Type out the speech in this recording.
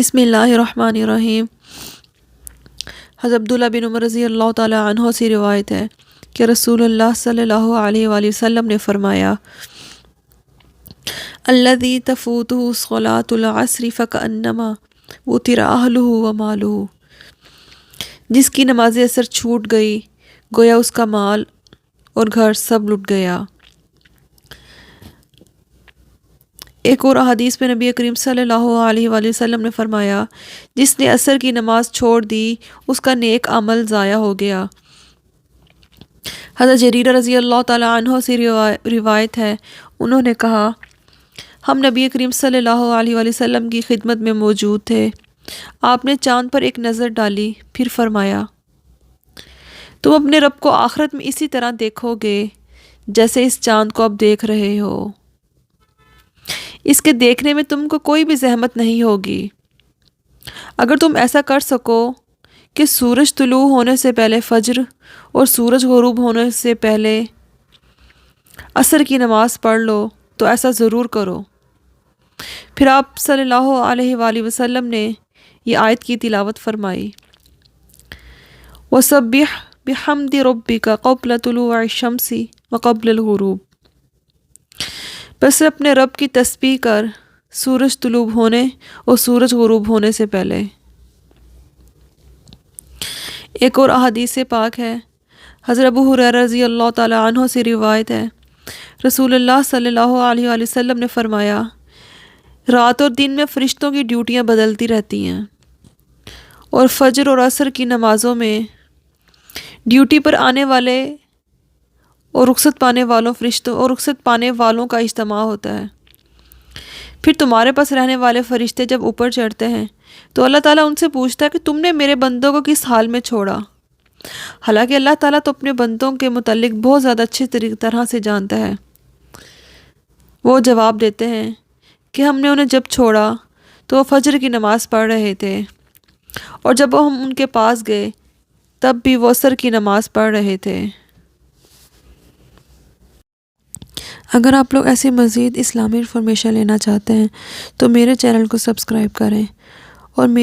بسم اللہ الرحمن الرحیم۔ حضرت عبداللہ بن عمر رضی اللہ تعالی عنہ سے روایت ہے کہ رسول اللہ صلی اللہ علیہ وآلہ وسلم نے فرمایا، الذی تفوتہ صلاۃ العصر فکأنما وطر اہلہ ومالہ، جس کی نماز عصر چھوٹ گئی گویا اس کا مال اور گھر سب لٹ گیا۔ ایک اور احادیث میں نبی کریم صلی اللہ علیہ وآلہ وسلم نے فرمایا، جس نے عصر کی نماز چھوڑ دی اس کا نیک عمل ضائع ہو گیا۔ حضرت جریر رضی اللہ تعالی عنہ سے روایت ہے، انہوں نے کہا، ہم نبی کریم صلی اللہ علیہ وآلہ وسلم کی خدمت میں موجود تھے۔ آپ نے چاند پر ایک نظر ڈالی، پھر فرمایا، تم اپنے رب کو آخرت میں اسی طرح دیکھو گے جیسے اس چاند کو اب دیکھ رہے ہو۔ اس کے دیکھنے میں تم کو کوئی بھی زحمت نہیں ہوگی۔ اگر تم ایسا کر سکو کہ سورج طلوع ہونے سے پہلے فجر اور سورج غروب ہونے سے پہلے عصر کی نماز پڑھ لو تو ایسا ضرور کرو۔ پھر آپ صلی اللہ علیہ وآلہ وسلم نے یہ آیت کی تلاوت فرمائی، وَسَبِّحْ بِحَمْدِ رَبِّكَ قَبْلَ طُلُوعِ الشَّمْسِ وَقَبْلَ الْغُرُوبِ، بس اپنے رب کی تسبیح کر سورج طلوع ہونے اور سورج غروب ہونے سے پہلے۔ ایک اور احادیث پاک ہے، حضرت ابو ہریرہ رضی اللہ تعالی عنہ سے روایت ہے، رسول اللہ صلی اللہ علیہ وآلہ وسلم نے فرمایا، رات اور دن میں فرشتوں کی ڈیوٹیاں بدلتی رہتی ہیں، اور فجر اور عصر کی نمازوں میں ڈیوٹی پر آنے والے اور رخصت پانے والوں فرشتوں اور رخصت پانے والوں کا اجتماع ہوتا ہے۔ پھر تمہارے پاس رہنے والے فرشتے جب اوپر چڑھتے ہیں تو اللہ تعالیٰ ان سے پوچھتا ہے کہ تم نے میرے بندوں کو کس حال میں چھوڑا؟ حالانکہ اللہ تعالیٰ تو اپنے بندوں کے متعلق بہت زیادہ اچھی طرح سے جانتا ہے۔ وہ جواب دیتے ہیں کہ ہم نے انہیں جب چھوڑا تو وہ فجر کی نماز پڑھ رہے تھے، اور جب ہم ان کے پاس گئے تب بھی وہ عصر کی نماز پڑھ رہے تھے۔ اگر آپ لوگ ایسی مزید اسلامی انفارمیشن لینا چاہتے ہیں تو میرے چینل کو سبسکرائب کریں اور